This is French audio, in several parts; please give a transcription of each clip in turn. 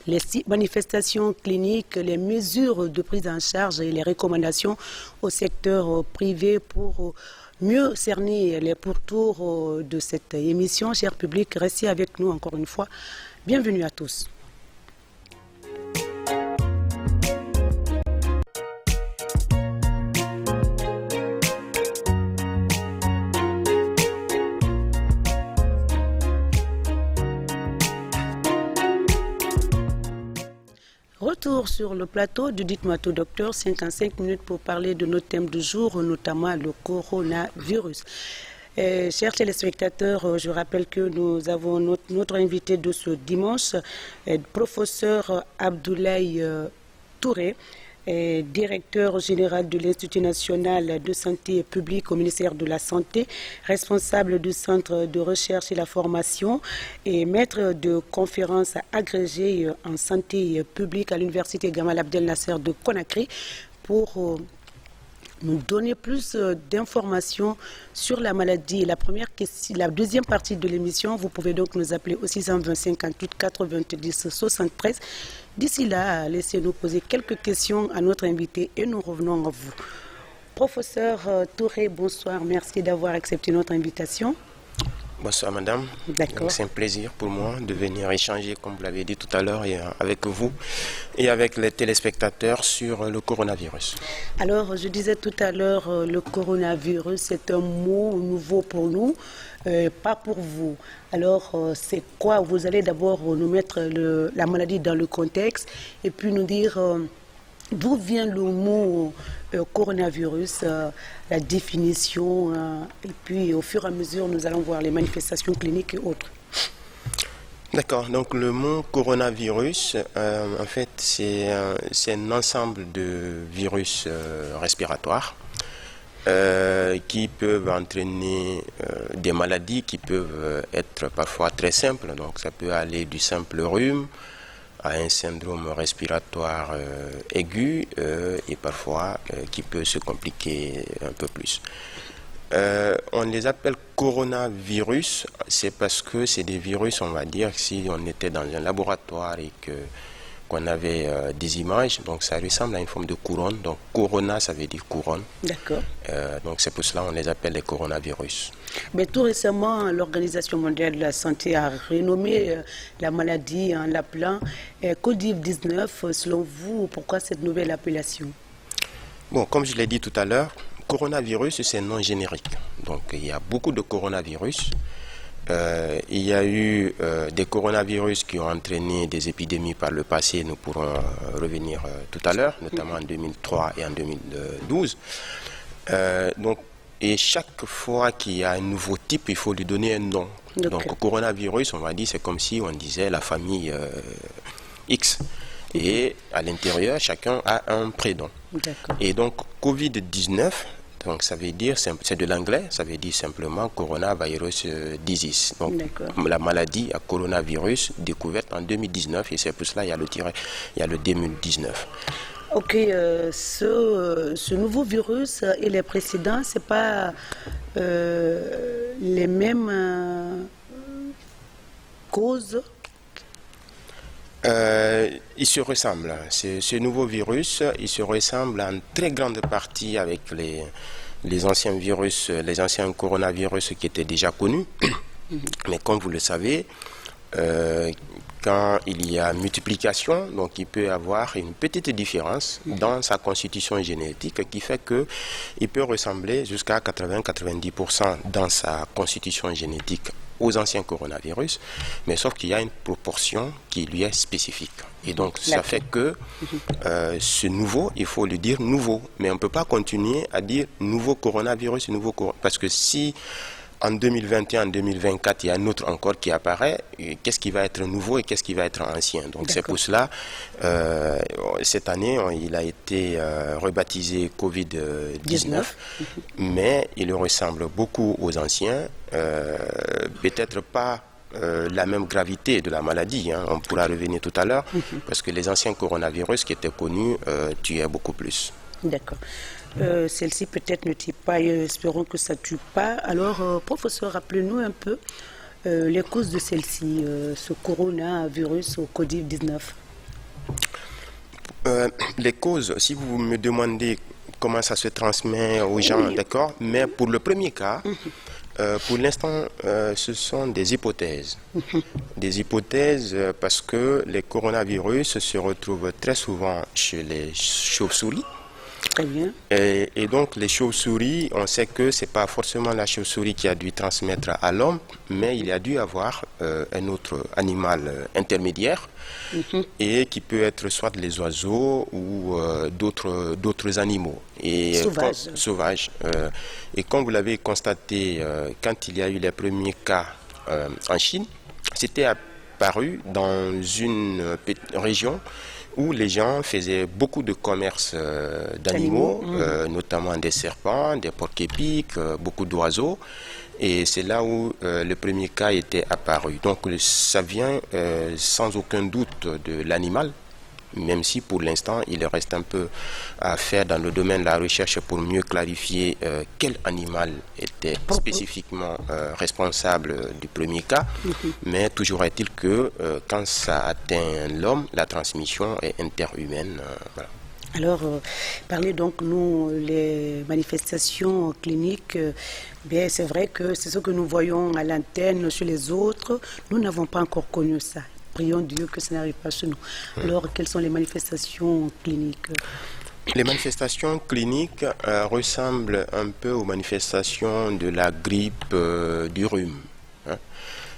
les manifestations cliniques, les mesures de prise en charge et les recommandations au secteur privé pour mieux cerner les pourtours de cette émission. Cher public, restez avec nous encore une fois. Bienvenue à tous. Retour sur le plateau du Dites-moi tout docteur, 55 minutes pour parler de notre thème du jour, notamment le coronavirus. Chers téléspectateurs, je rappelle que nous avons notre invité de ce dimanche, professeur Abdoulaye Touré, directeur général de l'Institut national de santé publique au ministère de la Santé, responsable du centre de recherche et la formation et maître de conférences agrégé en santé publique à l'université Gamal Abdel Nasser de Conakry pour nous donner plus d'informations sur la maladie. La deuxième partie de l'émission, vous pouvez donc nous appeler au 620 58 90 73. D'ici là, laissez-nous poser quelques questions à notre invité et nous revenons à vous. Professeur Touré, bonsoir. Merci d'avoir accepté notre invitation. Bonsoir madame. D'accord. C'est un plaisir pour moi de venir échanger, comme vous l'avez dit tout à l'heure, avec vous et avec les téléspectateurs sur le coronavirus. Alors, je disais tout à l'heure, le coronavirus, c'est un mot nouveau pour nous, pas pour vous. Alors, c'est quoi? Vous allez d'abord nous mettre la maladie dans le contexte et puis nous dire d'où vient le mot coronavirus, la définition, et puis au fur et à mesure, nous allons voir les manifestations cliniques et autres. D'accord, donc le mot coronavirus, en fait, c'est un ensemble de virus respiratoires qui peuvent entraîner des maladies qui peuvent être parfois très simples. Donc ça peut aller du simple rhume à un syndrome respiratoire aigu et parfois qui peut se compliquer un peu plus. On les appelle coronavirus, c'est parce que c'est des virus, on va dire, si on était dans un laboratoire et qu'on avait des images, donc ça ressemble à une forme de couronne. Donc corona, ça veut dire couronne. D'accord. Donc c'est pour cela qu'on les appelle les coronavirus. Mais tout récemment, l'Organisation mondiale de la santé a renommé la maladie en l'appelant Covid-19. Selon vous, pourquoi cette nouvelle appellation? Bon, comme je l'ai dit tout à l'heure, coronavirus, c'est un nom générique. Donc il y a beaucoup de coronavirus. Il y a eu des coronavirus qui ont entraîné des épidémies par le passé. Nous pourrons revenir tout à l'heure, notamment en 2003 et en 2012. Et chaque fois qu'il y a un nouveau type, il faut lui donner un nom. Okay. Donc coronavirus, on va dire, c'est comme si on disait la famille X. Et à l'intérieur, chacun a un prénom. Et donc Covid-19, donc ça veut dire, c'est de l'anglais, ça veut dire simplement coronavirus disease. Donc la maladie à coronavirus découverte en 2019 et c'est pour cela il y a le 2019. Ok, ce nouveau virus et les précédents, c'est pas les mêmes causes? Il se ressemble. Ce nouveau virus, il se ressemble en très grande partie avec les anciens virus, les anciens coronavirus qui étaient déjà connus. Mais comme vous le savez, quand il y a multiplication, donc il peut y avoir une petite différence dans sa constitution génétique qui fait qu'il peut ressembler jusqu'à 80-90% dans sa constitution génétique aux anciens coronavirus, mais sauf qu'il y a une proportion qui lui est spécifique. Et donc ça fait que ce nouveau, il faut lui dire nouveau, mais on ne peut pas continuer à dire nouveau coronavirus, parce que si en 2021, en 2024, il y a un autre encore qui apparaît, qu'est-ce qui va être nouveau et qu'est-ce qui va être ancien. Donc c'est pour cela, cette année, il a été rebaptisé Covid-19, mais il ressemble beaucoup aux anciens, peut-être pas la même gravité de la maladie, hein. On pourra revenir tout à l'heure, parce que les anciens coronavirus qui étaient connus tuaient beaucoup plus. D'accord. Celle-ci peut-être ne tue pas et espérons que ça ne tue pas. Alors, professeur, rappelez-nous un peu les causes de celle-ci, ce coronavirus au Covid-19. Les causes, si vous me demandez comment ça se transmet aux gens, d'accord, mais pour le premier cas, pour l'instant, ce sont des hypothèses. Des hypothèses parce que les coronavirus se retrouvent très souvent chez les chauves-souris. Très bien. Et donc les chauves-souris, on sait que ce n'est pas forcément la chauve-souris qui a dû transmettre à l'homme, mais il a dû avoir un autre animal intermédiaire et qui peut être soit les oiseaux ou d'autres animaux. Et, sauvages. Et comme vous l'avez constaté, quand il y a eu les premiers cas en Chine, c'était apparu dans une région où les gens faisaient beaucoup de commerce d'animaux, notamment des serpents, des porcs-épics, beaucoup d'oiseaux. Et c'est là où le premier cas était apparu. Donc ça vient sans aucun doute de l'animal, même si pour l'instant il reste un peu à faire dans le domaine de la recherche pour mieux clarifier quel animal était spécifiquement responsable du premier cas. Mais toujours est-il que quand ça atteint l'homme, la transmission est interhumaine. Voilà. Alors, parler donc, nous, les manifestations cliniques, bien, c'est vrai que c'est ce que nous voyons à l'antenne chez les autres. Nous n'avons pas encore connu ça. Prions Dieu que ça n'arrive pas chez nous. Alors, quelles sont les manifestations cliniques? Les manifestations cliniques ressemblent un peu aux manifestations de la grippe du rhume.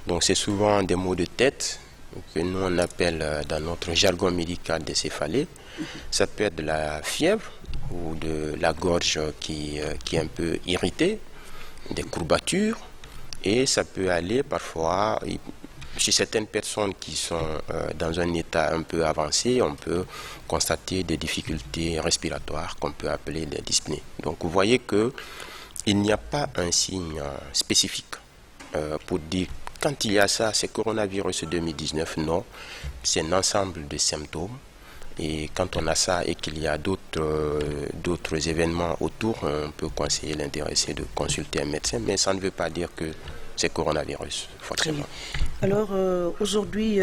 Donc, c'est souvent des maux de tête que nous on appelle dans notre jargon médical des céphalées. Ça peut être de la fièvre ou de la gorge qui est un peu irritée, des courbatures, et ça peut aller parfois, chez certaines personnes qui sont dans un état un peu avancé, on peut constater des difficultés respiratoires qu'on peut appeler des dyspnées. Donc vous voyez qu'il n'y a pas un signe spécifique pour dire quand il y a ça, c'est coronavirus 2019, non, c'est un ensemble de symptômes. Et quand on a ça et qu'il y a d'autres événements autour, on peut conseiller l'intéressé de consulter un médecin, mais ça ne veut pas dire que c'est coronavirus, forcément. Alors, aujourd'hui,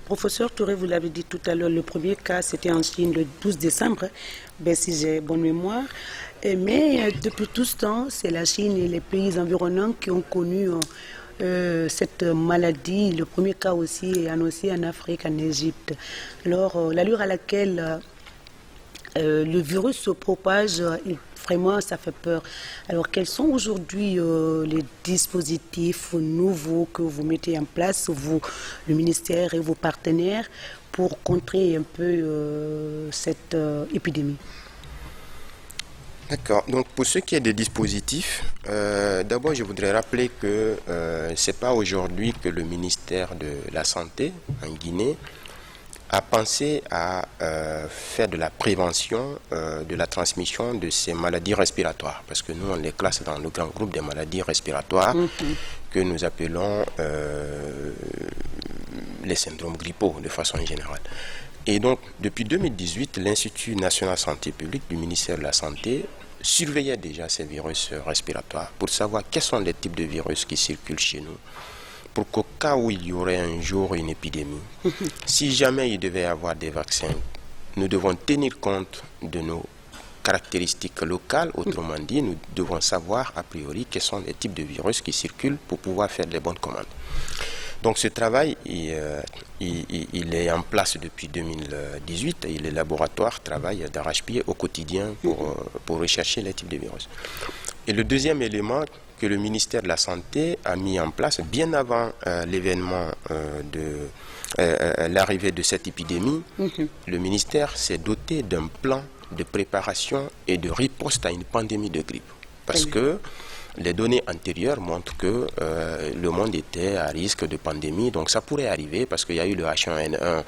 professeur Touré, vous l'avez dit tout à l'heure, le premier cas, c'était en Chine le 12 décembre, ben, si j'ai bonne mémoire. Mais depuis tout ce temps, c'est la Chine et les pays environnants qui ont connu cette maladie. Le premier cas aussi est annoncé en Afrique, en Égypte. Alors, l'allure à laquelle le virus se propage, vraiment, ça fait peur. Alors, quels sont aujourd'hui les dispositifs nouveaux que vous mettez en place, vous, le ministère et vos partenaires, pour contrer un peu cette épidémie? D'accord. Donc pour ce qui est des dispositifs, d'abord je voudrais rappeler que ce n'est pas aujourd'hui que le ministère de la Santé en Guinée a pensé à faire de la prévention de la transmission de ces maladies respiratoires. Parce que nous, on les classe dans le grand groupe des maladies respiratoires que nous appelons les syndromes grippaux de façon générale. Et donc, depuis 2018, l'Institut national de santé publique du ministère de la Santé surveillait déjà ces virus respiratoires pour savoir quels sont les types de virus qui circulent chez nous. Pour qu'au cas où il y aurait un jour une épidémie, si jamais il devait y avoir des vaccins, nous devons tenir compte de nos caractéristiques locales. Autrement dit, nous devons savoir a priori quels sont les types de virus qui circulent pour pouvoir faire les bonnes commandes. Donc ce travail, il est en place depuis 2018 et les laboratoires travaillent d'arrache-pied au quotidien pour rechercher les types de virus. Et le deuxième élément que le ministère de la Santé a mis en place, bien avant l'événement de l'arrivée de cette épidémie, le ministère s'est doté d'un plan de préparation et de riposte à une pandémie de grippe. Parce que les données antérieures montrent que le monde était à risque de pandémie, donc ça pourrait arriver parce qu'il y a eu le H1N1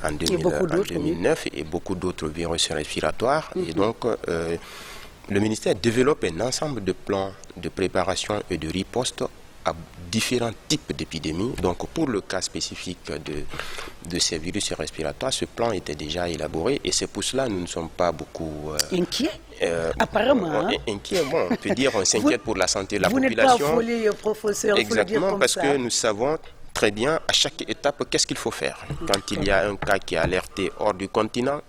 en 2009 et beaucoup d'autres virus respiratoires. Et donc, le ministère développe un ensemble de plans de préparation et de riposte à différents types d'épidémies. Donc, pour le cas spécifique de ces virus respiratoires, ce plan était déjà élaboré et c'est pour cela que nous ne sommes pas beaucoup inquiets. Apparemment. Inquiet, bon, on peut dire on s'inquiète pour la santé de la population. Vous n'êtes pas affolé, professeur. Exactement, parce que nous savons très bien, à chaque étape, qu'est-ce qu'il faut faire. Quand il y a un cas qui est alerté hors du continent,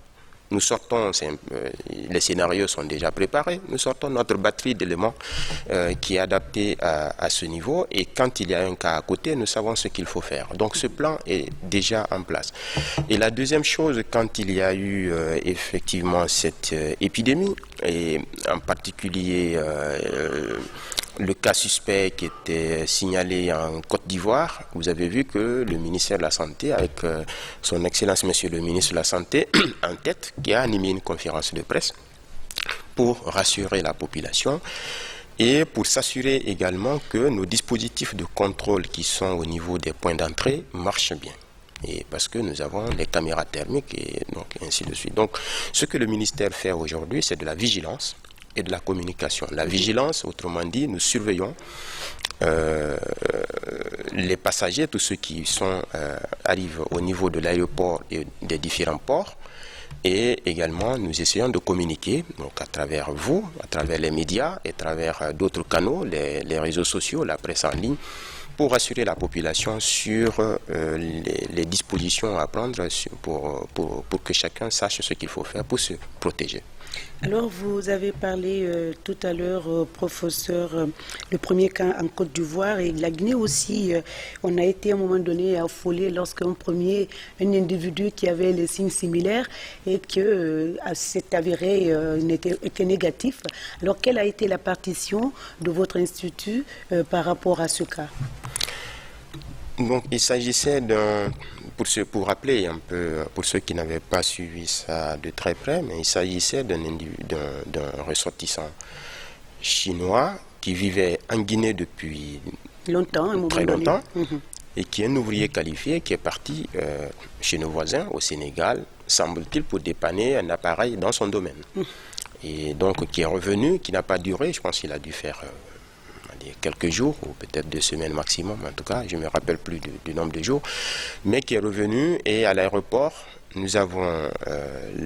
nous sortons, les scénarios sont déjà préparés, nous sortons notre batterie d'éléments qui est adaptée à ce niveau, et quand il y a un cas à côté, nous savons ce qu'il faut faire. Donc ce plan est déjà en place. Et la deuxième chose, quand il y a eu effectivement cette épidémie, et en particulier le cas suspect qui était signalé en Côte d'Ivoire, vous avez vu que le ministère de la Santé, avec son Excellence Monsieur le ministre de la Santé en tête, qui a animé une conférence de presse pour rassurer la population et pour s'assurer également que nos dispositifs de contrôle qui sont au niveau des points d'entrée marchent bien. Et parce que nous avons les caméras thermiques et donc ainsi de suite. Donc ce que le ministère fait aujourd'hui, c'est de la vigilance et de la communication. La vigilance, autrement dit, nous surveillons les passagers, tous ceux qui arrivent au niveau de l'aéroport et des différents ports, et également nous essayons de communiquer, donc à travers vous, à travers les médias et à travers d'autres canaux, les réseaux sociaux, la presse en ligne, pour assurer la population sur les dispositions à prendre pour que chacun sache ce qu'il faut faire pour se protéger. Alors, vous avez parlé tout à l'heure, professeur, le premier cas en Côte d'Ivoire et la Guinée aussi. On a été à un moment donné affolé lorsqu'un individu qui avait les signes similaires et que s'est avéré était négatif. Alors, quelle a été la partition de votre institut par rapport à ce cas? Donc, il s'agissait pour rappeler un peu, pour ceux qui n'avaient pas suivi ça de très près, mais il s'agissait d'un ressortissant chinois qui vivait en Guinée depuis très longtemps, et qui est un ouvrier qualifié qui est parti chez nos voisins au Sénégal, semble-t-il, pour dépanner un appareil dans son domaine. Et donc, qui est revenu, qui n'a pas duré, je pense qu'il a dû faire quelques jours, ou peut-être 2 semaines maximum, en tout cas, je ne me rappelle plus du nombre de jours, mais qui est revenu, et à l'aéroport, nous avons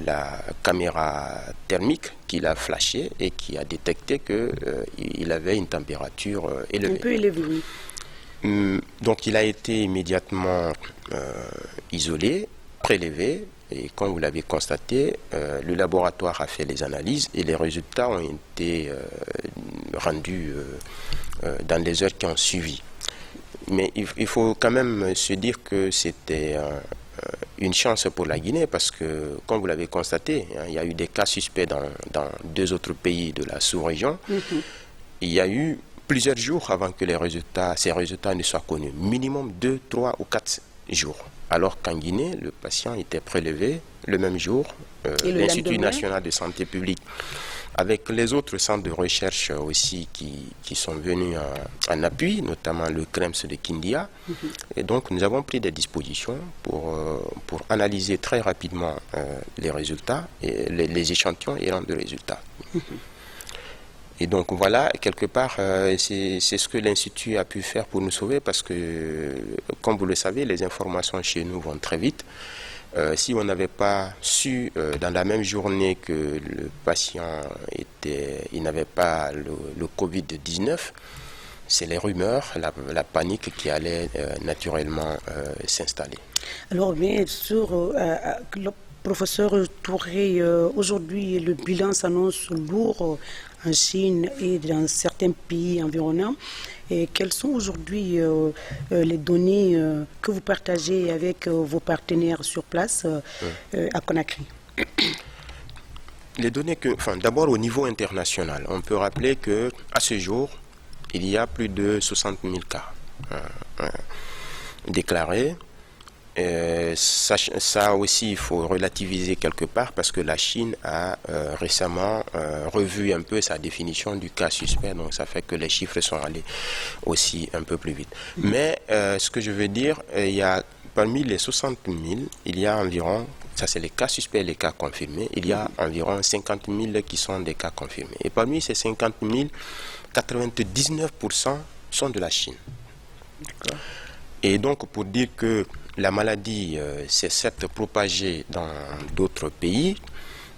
la caméra thermique qui l'a flashé et qui a détecté qu'il avait une température élevée. Un peu élevée, oui. Donc il a été immédiatement isolé, prélevé, et comme vous l'avez constaté, le laboratoire a fait les analyses et les résultats ont été rendus dans les heures qui ont suivi. Mais il faut quand même se dire que c'était une chance pour la Guinée parce que, comme vous l'avez constaté, il y a eu des cas suspects dans 2 autres pays de la sous-région. Il y a eu plusieurs jours avant que ces résultats ne soient connus. Minimum 2, 3 ou 4 jours. Alors qu'en Guinée, le patient était prélevé le même jour. L'Institut national de santé publique, avec les autres centres de recherche aussi qui sont venus en appui, notamment le CREMS de Kindia. Et donc nous avons pris des dispositions pour analyser très rapidement les résultats, et les échantillons et rendre le résultat. Et donc voilà, quelque part, c'est ce que l'Institut a pu faire pour nous sauver parce que, comme vous le savez, les informations chez nous vont très vite. Si on n'avait pas su dans la même journée que le patient il n'avait pas le Covid-19, c'est les rumeurs, la panique qui allait naturellement s'installer. Alors bien sûr, professeur Touré, aujourd'hui le bilan s'annonce lourd en Chine et dans certains pays environnants. Et quelles sont aujourd'hui les données que vous partagez avec vos partenaires sur place à Conakry? Les données d'abord au niveau international, on peut rappeler que à ce jour, il y a plus de 60 000 cas déclarés. Ça aussi, il faut relativiser quelque part parce que la Chine a récemment revu un peu sa définition du cas suspect, donc ça fait que les chiffres sont allés aussi un peu plus vite. Mais ce que je veux dire, parmi les 60 000, il y a environ, ça c'est les cas suspects et les cas confirmés, il y a environ 50 000 qui sont des cas confirmés. Et parmi ces 50 000, 99% sont de la Chine. Et donc pour dire que la maladie s'est certes propagée dans d'autres pays,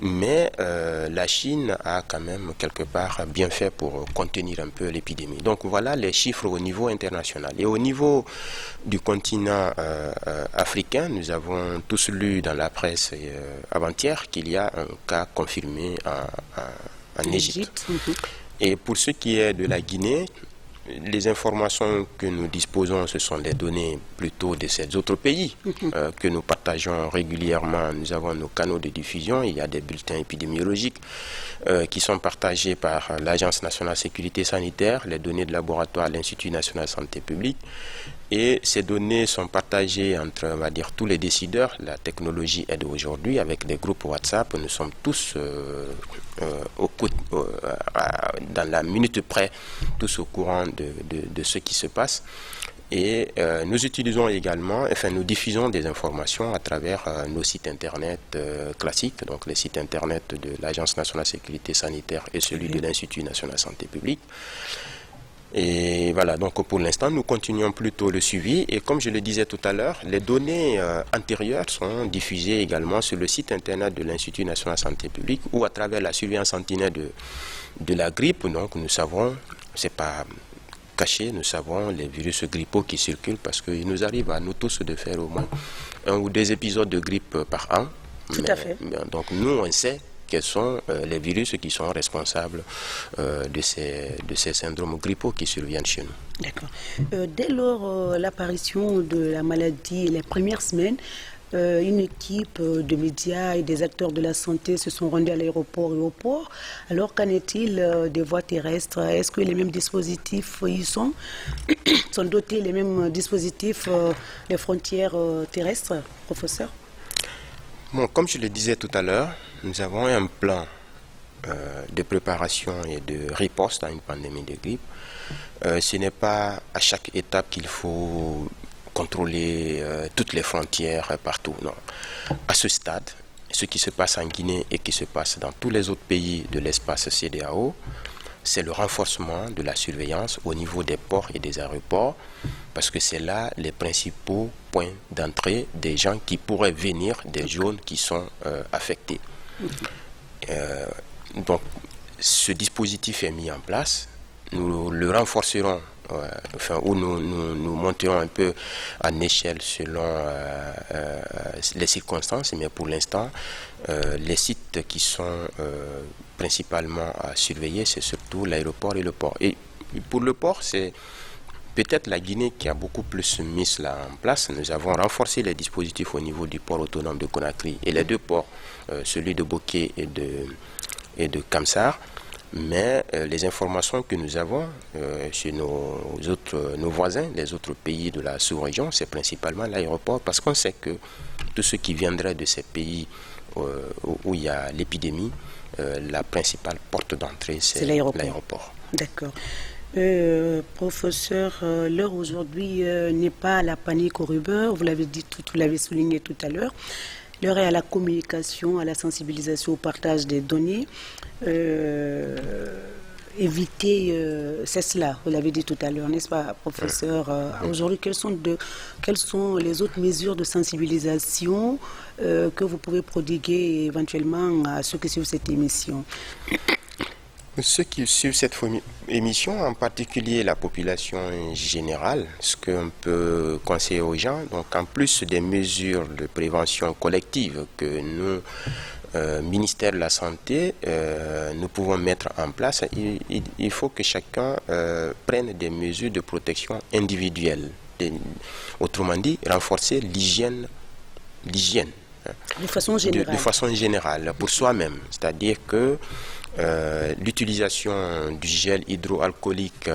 Mais la Chine a quand même quelque part bien fait pour contenir un peu l'épidémie. Donc voilà les chiffres au niveau international. Et au niveau du continent africain, nous avons tous lu dans la presse avant-hier qu'il y a un cas confirmé en Égypte. Et pour ce qui est de la Guinée, les informations que nous disposons, ce sont les données plutôt de ces autres pays que nous partageons régulièrement. Nous avons nos canaux de diffusion, il y a des bulletins épidémiologiques qui sont partagés par l'Agence nationale de sécurité sanitaire, les données de laboratoire, l'Institut national de santé publique. Et ces données sont partagées entre, on va dire, tous les décideurs. La technologie aide aujourd'hui avec des groupes WhatsApp. Nous sommes tous dans la minute près, tous au courant de ce qui se passe. Et nous utilisons également, enfin nous diffusons des informations à travers nos sites internet classiques, donc les sites internet de l'Agence nationale de sécurité sanitaire et celui de l'Institut national de santé publique. Et voilà, donc pour l'instant, nous continuons plutôt le suivi. Et comme je le disais tout à l'heure, les données antérieures sont diffusées également sur le site internet de l'Institut national de santé publique ou à travers la surveillance sentinelle de la grippe. Donc nous savons, c'est pas caché, nous savons les virus grippaux qui circulent parce qu'il nous arrive à nous tous de faire au moins 1 ou 2 épisodes de grippe par an. Tout à fait. Donc nous, on sait quels sont les virus qui sont responsables de ces syndromes grippaux qui surviennent chez nous. D'accord. Dès lors l'apparition de la maladie, les premières semaines, une équipe de médias et des acteurs de la santé se sont rendus à l'aéroport et au port. Alors qu'en est-il des voies terrestres? Est-ce que les mêmes dispositifs y sont dotés, les mêmes dispositifs des frontières terrestres, professeur? Bon, comme je le disais tout à l'heure, nous avons un plan de préparation et de riposte à une pandémie de grippe. Ce n'est pas à chaque étape qu'il faut contrôler toutes les frontières partout. Non. À ce stade, ce qui se passe en Guinée et qui se passe dans tous les autres pays de l'espace CEDEAO, c'est le renforcement de la surveillance au niveau des ports et des aéroports, parce que c'est là les principaux points d'entrée des gens qui pourraient venir des zones qui sont affectées. Donc, ce dispositif est mis en place. Nous le renforcerons, ou nous monterons un peu en échelle selon les circonstances, mais pour l'instant, les sites qui sont principalement à surveiller, c'est surtout l'aéroport et le port. Et pour le port, c'est peut-être la Guinée qui a beaucoup plus mis cela en place. Nous avons renforcé les dispositifs au niveau du port autonome de Conakry et les 2 ports, celui de Boké et de Kamsar. Mais les informations que nous avons chez nos voisins, les autres pays de la sous-région, c'est principalement l'aéroport, parce qu'on sait que tous ceux qui viendraient de ces pays où il y a l'épidémie, la principale porte d'entrée, c'est l'aéroport. D'accord. Professeur, l'heure aujourd'hui n'est pas à la panique au rumeur, vous l'avez souligné tout à l'heure. L'heure est à la communication, à la sensibilisation, au partage des données. Éviter, c'est cela, vous l'avez dit tout à l'heure, n'est-ce pas, professeur? Aujourd'hui, quelles sont les autres mesures de sensibilisation que vous pouvez prodiguer éventuellement à ceux qui suivent cette émission? Ceux qui suivent cette émission, en particulier la population générale, ce qu'on peut conseiller aux gens, donc en plus des mesures de prévention collective que nous, ministère de la Santé, nous pouvons mettre en place, il faut que chacun prenne des mesures de protection individuelle. Autrement dit, renforcer l'hygiène. De façon générale. De façon générale, pour soi-même. C'est-à-dire que l'utilisation du gel hydroalcoolique,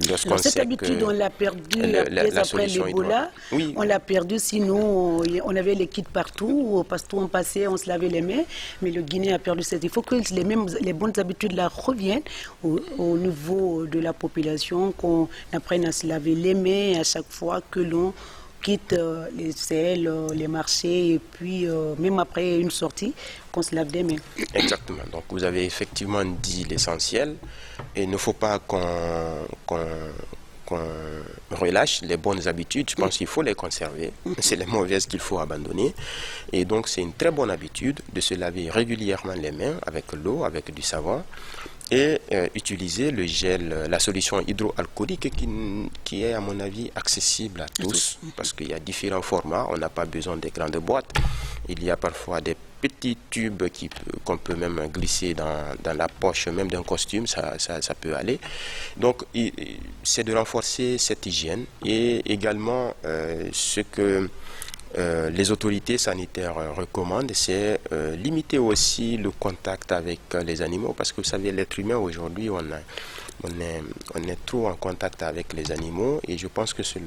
lorsqu'on sait cette habitude, on l'a perdue après l'Ebola. Oui. On l'a perdue, sinon on avait les kits partout on passait, on se lavait les mains, mais le Guinée a perdu cette. Il faut que les bonnes habitudes là reviennent au niveau de la population, qu'on apprenne à se laver les mains à chaque fois que l'on quitte les selles, les marchés, et puis même après une sortie, qu'on se lave des mains. Exactement. Donc vous avez effectivement dit l'essentiel. Et il ne faut pas qu'on qu'on relâche les bonnes habitudes, je pense qu'il faut les conserver. C'est les mauvaises qu'il faut abandonner. Et donc, c'est une très bonne habitude de se laver régulièrement les mains avec l'eau, avec du savon, et utiliser le gel, la solution hydroalcoolique qui est à mon avis accessible à tous, parce qu'il y a différents formats, on n'a pas besoin des grandes boîtes, il y a parfois des petits tubes qu'on peut même glisser dans la poche même d'un costume, ça peut aller. Donc c'est de renforcer cette hygiène et également ce que les autorités sanitaires recommandent, c'est limiter aussi le contact avec les animaux, parce que vous savez, l'être humain aujourd'hui, on est trop en contact avec les animaux, et je pense que c'est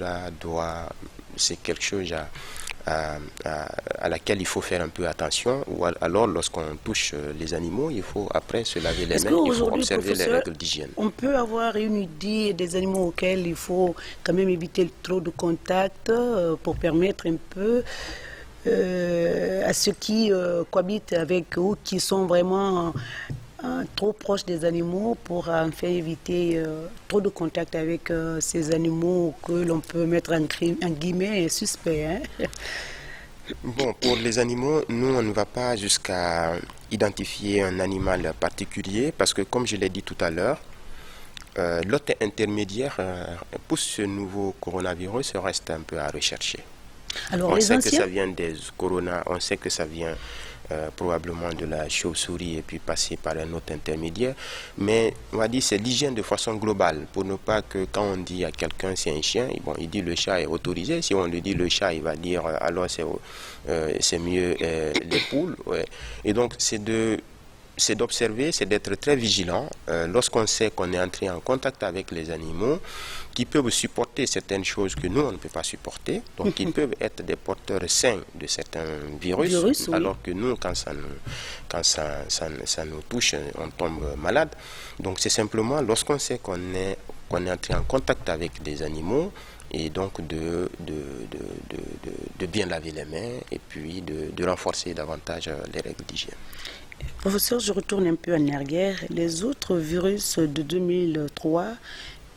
quelque chose à laquelle il faut faire un peu attention, ou alors lorsqu'on touche les animaux, il faut après se laver les mains, il faut observer les règles d'hygiène. On peut avoir une idée des animaux auxquels il faut quand même éviter trop de contact pour permettre un peu à ceux qui cohabitent avec ou qui sont vraiment trop proches des animaux pour enfin éviter trop de contact avec ces animaux que l'on peut mettre en guillemets suspects. Hein. Bon, pour les animaux, nous, on ne va pas jusqu'à identifier un animal particulier parce que, comme je l'ai dit tout à l'heure, l'hôte intermédiaire pour ce nouveau coronavirus reste un peu à rechercher. Alors, on sait que ça vient des coronas, on sait que ça vient probablement de la chauve-souris et puis passer par un autre intermédiaire, mais on va dire c'est l'hygiène de façon globale pour ne pas que quand on dit à quelqu'un c'est un chien, bon, il dit le chat est autorisé, si on lui dit le chat il va dire alors c'est mieux les poules, ouais. Et donc c'est d'observer, c'est d'être très vigilant lorsqu'on sait qu'on est entré en contact avec les animaux qui peuvent supporter certaines choses que nous, on ne peut pas supporter. Donc, ils peuvent être des porteurs sains de certains virus alors que nous, quand ça nous touche, on tombe malade. Donc, c'est simplement lorsqu'on sait qu'on est entré en contact avec des animaux, et donc de bien laver les mains et puis de renforcer davantage les règles d'hygiène. Professeur, je retourne un peu en arrière. Les autres virus de 2003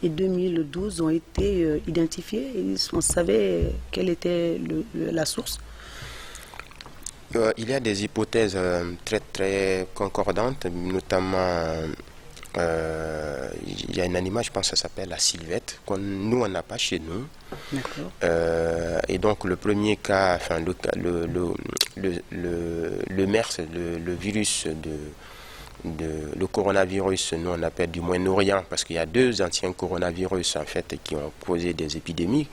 et 2012 ont été identifiés et on savait quelle était la source. Il y a des hypothèses très très concordantes, notamment il y a un animal, je pense que ça s'appelle la sylvette, nous on n'a pas chez nous. Et donc le premier cas, enfin le MERS, le virus le coronavirus, nous on appelle du Moyen-Orient, parce qu'il y a deux anciens coronavirus en fait qui ont causé des épidémies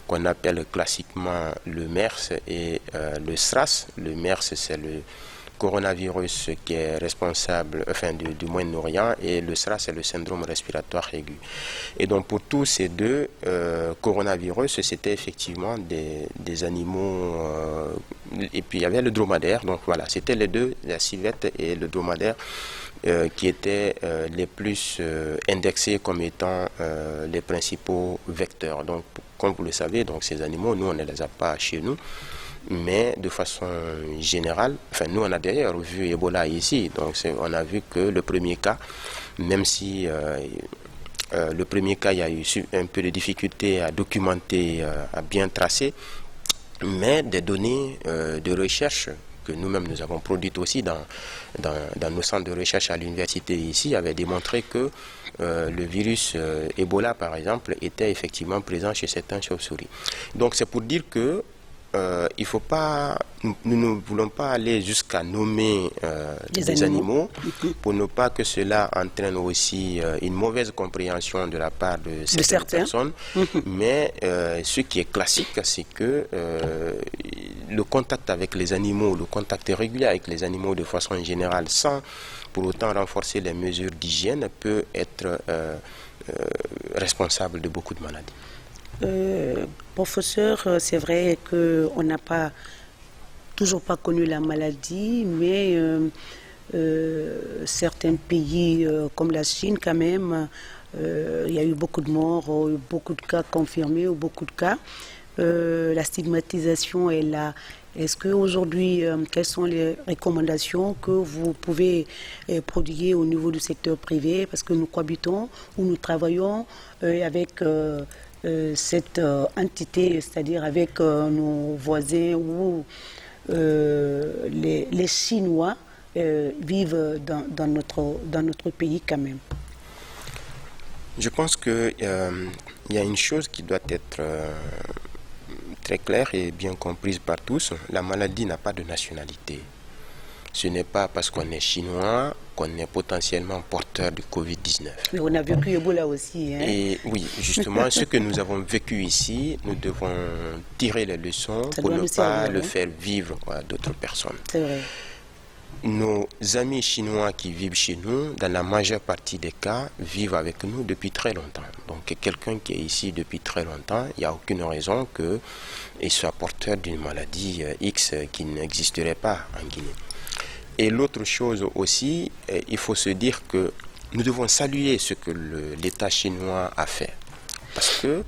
qu'on appelle classiquement le MERS et le SRAS. Le MERS c'est le coronavirus qui est responsable du Moyen-Orient et le SRAS c'est le syndrome respiratoire aigu. Et donc pour tous ces deux coronavirus, c'était effectivement des animaux et puis il y avait le dromadaire, donc voilà, c'était les deux, la civette et le dromadaire qui étaient les plus indexés comme étant les principaux vecteurs. Donc comme vous le savez, donc ces animaux, nous on ne les a pas chez nous. Mais de façon générale, enfin nous on a d'ailleurs vu Ebola ici, donc on a vu que le premier cas, même si le premier cas il y a eu un peu de difficulté à documenter, à bien tracer, mais des données de recherche que nous-mêmes nous avons produites aussi dans nos centres de recherche à l'université ici avaient démontré que le virus Ebola par exemple était effectivement présent chez certains chauves-souris. Donc c'est pour dire que il faut pas, nous ne voulons pas aller jusqu'à nommer des animaux pour ne pas que cela entraîne aussi une mauvaise compréhension de la part de certaines personnes. Mais ce qui est classique, c'est que le contact avec les animaux, le contact régulier avec les animaux de façon générale, sans pour autant renforcer les mesures d'hygiène, peut être responsable de beaucoup de maladies. Professeur, c'est vrai qu'on n'a toujours pas connu la maladie, mais certains pays comme la Chine quand même, il y a eu beaucoup de morts, beaucoup de cas confirmés ou beaucoup de cas. La stigmatisation, elle Est-ce qu'aujourd'hui, quelles sont les recommandations que vous pouvez prodiguer au niveau du secteur privé? Parce que nous cohabitons ou nous travaillons avec cette entité, c'est-à-dire avec nos voisins ou les Chinois vivent dans notre pays quand même. Je pense qu'il y a une chose qui doit être très claire et bien comprise par tous. La maladie n'a pas de nationalité. Ce n'est pas parce qu'on est chinois qu'on est potentiellement porteur du Covid-19. Mais on a vécu Ebola aussi. Hein? Et oui, justement, ce que nous avons vécu ici, nous devons tirer les leçons pour ne pas le faire vivre à d'autres personnes. C'est vrai. Nos amis chinois qui vivent chez nous, dans la majeure partie des cas, vivent avec nous depuis très longtemps. Donc quelqu'un qui est ici depuis très longtemps, il n'y a aucune raison qu'il soit porteur d'une maladie X qui n'existerait pas en Guinée. Et l'autre chose aussi, il faut se dire que nous devons saluer ce que l'État chinois a fait. Parce que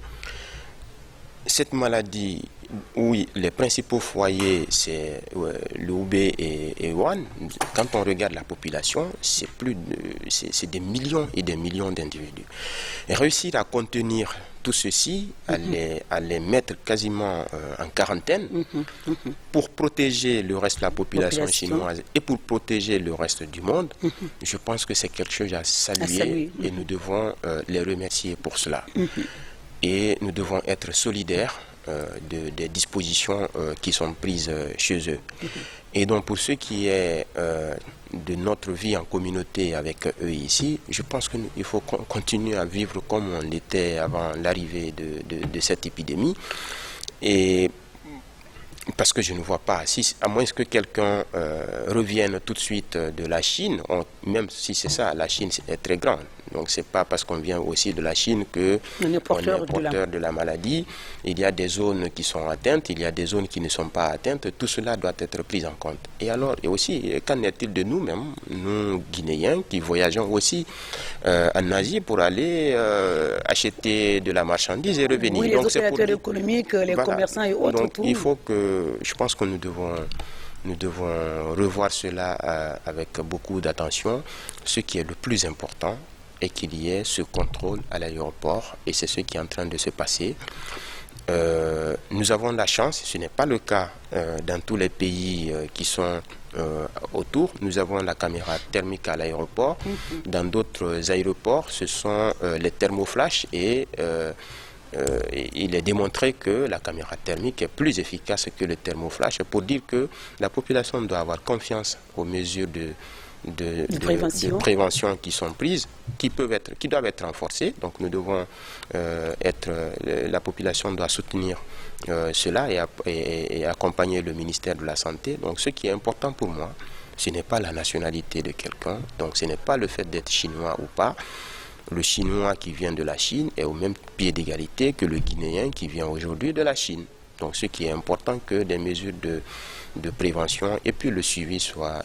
cette maladie, oui, les principaux foyers, c'est le Hubei et Wuhan. Quand on regarde la population, c'est des millions et des millions d'individus. Et réussir à contenir tout ceci, à les mettre quasiment en quarantaine, pour protéger le reste de la population chinoise et pour protéger le reste du monde, je pense que c'est quelque chose à saluer et nous devons les remercier pour cela. Et nous devons être solidaires des dispositions qui sont prises chez eux. Et donc pour ce qui est de notre vie en communauté avec eux ici, je pense qu'il faut continuer à vivre comme on l'était avant l'arrivée de cette épidémie. Et parce que je ne vois pas, à moins que quelqu'un revienne tout de suite de la Chine, même si c'est ça, la Chine est très grande. Donc c'est pas parce qu'on vient aussi de la Chine que on est porteur de la maladie. Il y a des zones qui sont atteintes, il y a des zones qui ne sont pas atteintes. Tout cela doit être pris en compte. Et alors, et aussi, qu'en est-il de nous-mêmes, nous Guinéens, qui voyageons aussi en Asie pour aller acheter de la marchandise et revenir. Oui, les opérateurs économiques, les commerçants et autres. Donc il faut que, je pense que nous devons revoir cela avec beaucoup d'attention. Ce qui est le plus important est qu'il y ait ce contrôle à l'aéroport, et c'est ce qui est en train de se passer. Nous avons la chance, ce n'est pas le cas dans tous les pays qui sont autour. Nous avons la caméra thermique à l'aéroport. Dans d'autres aéroports, ce sont les thermoflash et il est démontré que la caméra thermique est plus efficace que le thermoflash, pour dire que la population doit avoir confiance aux mesures de prévention qui sont prises, qui doivent être renforcées. Donc nous devons la population doit soutenir cela et accompagner le ministère de la Santé. Donc ce qui est important pour moi, ce n'est pas la nationalité de quelqu'un, donc ce n'est pas le fait d'être chinois ou pas. Le Chinois qui vient de la Chine est au même pied d'égalité que le Guinéen qui vient aujourd'hui de la Chine. Donc ce qui est important, que des mesures de prévention et puis le suivi soient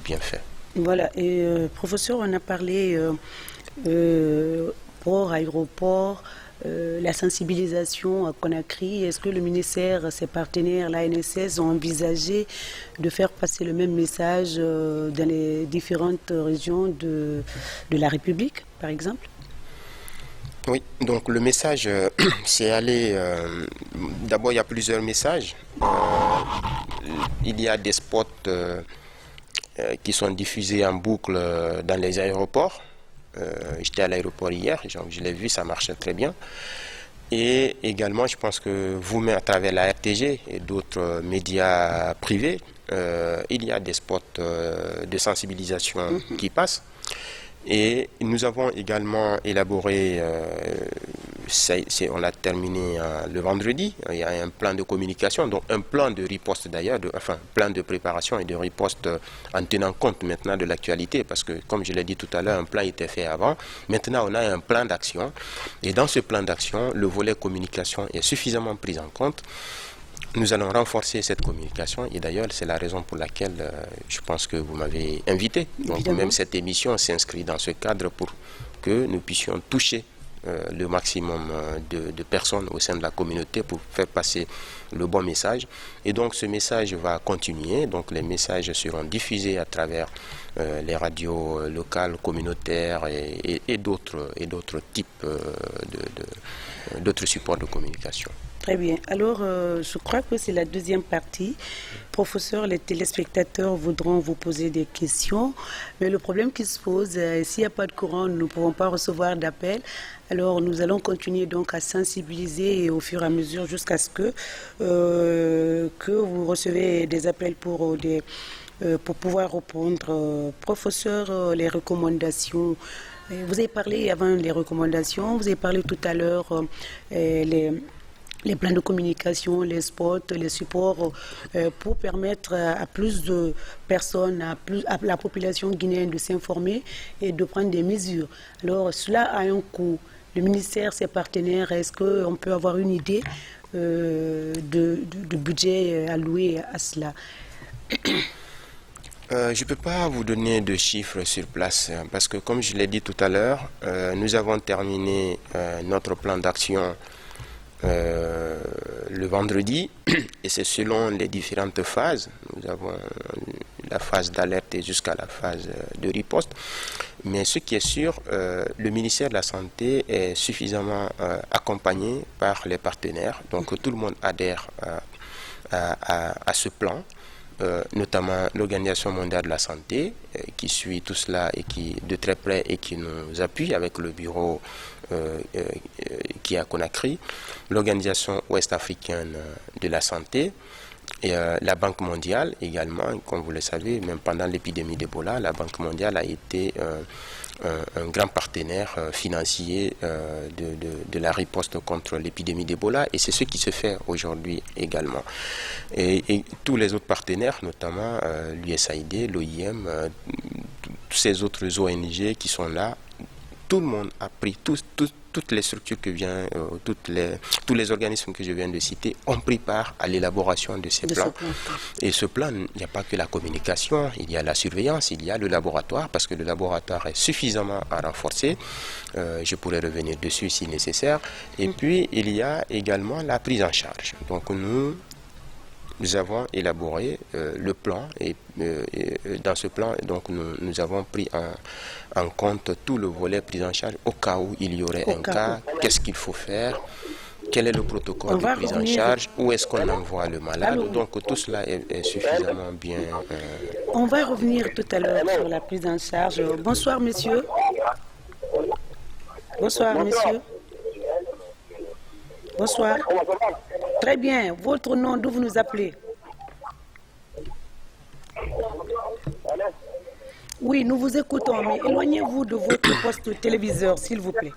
bien faits. Voilà, et professeur, on a parlé port, aéroport, la sensibilisation à Conakry. Est-ce que le ministère, ses partenaires, l'ANSS, ont envisagé de faire passer le même message dans les différentes régions de la République, par exemple? Oui, donc le message, c'est aller... D'abord, il y a plusieurs messages. Il y a des spots qui sont diffusés en boucle dans les aéroports. J'étais à l'aéroport hier, je l'ai vu, ça marche très bien. Et également, je pense que vous-même, à travers la RTG et d'autres médias privés, il y a des spots de sensibilisation qui passent. Et nous avons également élaboré, on l'a terminé le vendredi, il y a un plan de communication, donc un plan de riposte d'ailleurs, plan de préparation et de riposte en tenant compte maintenant de l'actualité, parce que comme je l'ai dit tout à l'heure, un plan était fait avant, maintenant on a un plan d'action, et dans ce plan d'action, le volet communication est suffisamment pris en compte. Nous allons renforcer cette communication, et d'ailleurs c'est la raison pour laquelle je pense que vous m'avez invité. Donc même cette émission s'inscrit dans ce cadre pour que nous puissions toucher le maximum de personnes au sein de la communauté pour faire passer le bon message. Et donc ce message va continuer. Donc les messages seront diffusés à travers les radios locales, communautaires et d'autres types d'autres supports de communication. Très bien. Alors, je crois que c'est la deuxième partie. Professeur, les téléspectateurs voudront vous poser des questions, mais le problème qui se pose, s'il n'y a pas de courant, nous ne pouvons pas recevoir d'appel. Alors, nous allons continuer donc à sensibiliser et au fur et à mesure jusqu'à ce que vous recevez des appels pour pouvoir répondre. Professeur, les recommandations. Vous avez parlé avant des recommandations, vous avez parlé tout à l'heure les plans de communication, les spots, les supports pour permettre à plus de personnes, à la population guinéenne de s'informer et de prendre des mesures. Alors cela a un coût. Le ministère, ses partenaires, est-ce qu'on peut avoir une idée de budget alloué à cela? Je ne peux pas vous donner de chiffres sur place parce que comme je l'ai dit tout à l'heure, nous avons terminé notre plan d'action le vendredi et c'est selon les différentes phases. Nous avons la phase d'alerte jusqu'à la phase de riposte. Mais ce qui est sûr, le ministère de la Santé est suffisamment accompagné par les partenaires. Donc tout le monde adhère à ce plan. Notamment l'Organisation mondiale de la santé qui suit tout cela et qui de très près et qui nous appuie avec le bureau qui est à Conakry, l'Organisation ouest-africaine de la santé et la Banque mondiale également, comme vous le savez, même pendant l'épidémie d'Ebola, la Banque mondiale a été un grand partenaire financier de la riposte contre l'épidémie d'Ebola et c'est ce qui se fait aujourd'hui également. Et tous les autres partenaires, notamment l'USAID, l'OIM, tous ces autres ONG qui sont là, tout le monde a pris, toutes les structures que tous les organismes que je viens de citer ont pris part à l'élaboration de ces plans. Et ce plan, il n'y a pas que la communication, il y a la surveillance, il y a le laboratoire, parce que le laboratoire est suffisamment à renforcer. Je pourrais revenir dessus si nécessaire. Et puis, il y a également la prise en charge. Donc, nous avons élaboré le plan et dans ce plan, donc, nous avons pris en compte tout le volet prise en charge au cas où il y aurait un cas, qu'est-ce qu'il faut faire, quel est le protocole de prise en charge, où est-ce qu'on envoie le malade. Donc tout cela est suffisamment bien. On va revenir tout à l'heure sur la prise en charge. Bonsoir monsieur. Bonsoir monsieur. Bonsoir. Très bien. Votre nom, d'où vous nous appelez? Oui, nous vous écoutons, mais éloignez-vous de votre poste téléviseur, s'il vous plaît.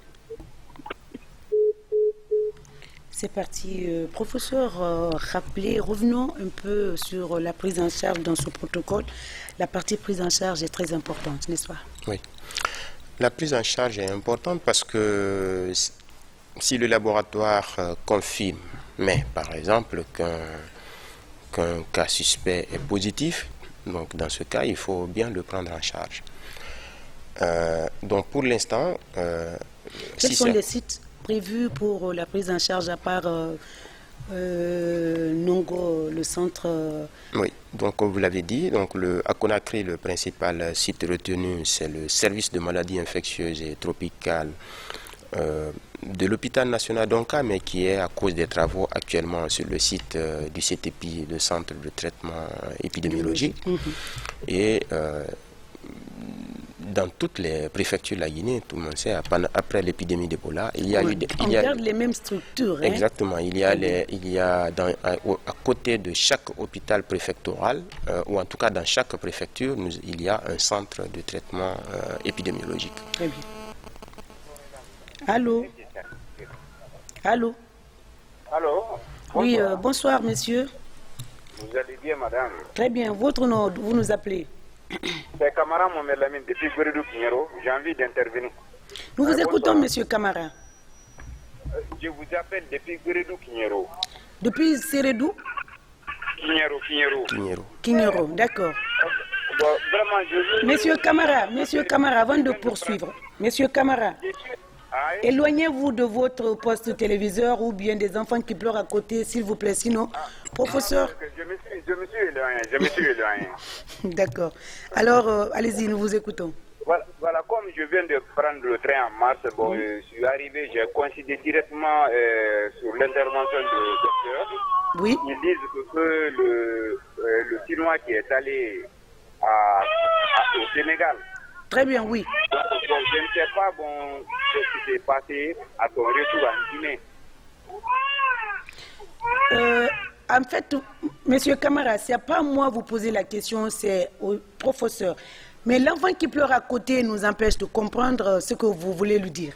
C'est parti. Professeur, revenons un peu sur la prise en charge dans ce protocole. La partie prise en charge est très importante, n'est-ce pas? Oui. La prise en charge est importante parce que si le laboratoire confirme, mais par exemple qu'un cas suspect est positif, donc dans ce cas, il faut bien le prendre en charge. Donc pour l'instant... Quels sont les sites prévus pour la prise en charge à part Nongo, le centre... Oui, donc comme vous l'avez dit, donc à Conakry, le principal site retenu, c'est le service de maladies infectieuses et tropicales de l'hôpital national d'Onka, mais qui est à cause des travaux actuellement sur le site du CTPI, le centre de traitement épidémiologique. Et dans toutes les préfectures de la Guinée, tout le monde sait, après l'épidémie d'Ebola, il y a eu... On garde les mêmes structures. Exactement. Il y a à côté de chaque hôpital préfectoral, ou en tout cas dans chaque préfecture, il y a un centre de traitement épidémiologique. Très bien. Allô? Allô? Allô? Oui, bonsoir, monsieur. Vous allez bien, madame? Très bien. Votre nom, vous nous appelez? C'est Camara Mohamed Lamine, depuis Guérédou Kignero. J'ai envie d'intervenir. Nous vous écoutons, monsieur Camara. Je vous appelle depuis Guérédou Kignero. Depuis Sérédou? Kignero, d'accord. Vraiment, Monsieur Camara, avant de poursuivre, monsieur Camara, Aïe. Éloignez-vous de votre poste téléviseur ou bien des enfants qui pleurent à côté, s'il vous plaît. Sinon, professeur... Je me suis éloigné. D'accord. Alors, allez-y, nous vous écoutons. Voilà, comme je viens de prendre le train en mars, bon, je suis arrivé, j'ai coïncidé directement sur l'intervention du docteur. Oui. Ils disent que le Chinois qui est allé au Sénégal. Très bien, oui. Donc, je ne sais pas ce qui s'est passé à son retour en Guinée. En fait, Monsieur Camara, c'est pas à moi vous poser la question, c'est au professeur. Mais l'enfant qui pleure à côté nous empêche de comprendre ce que vous voulez lui dire.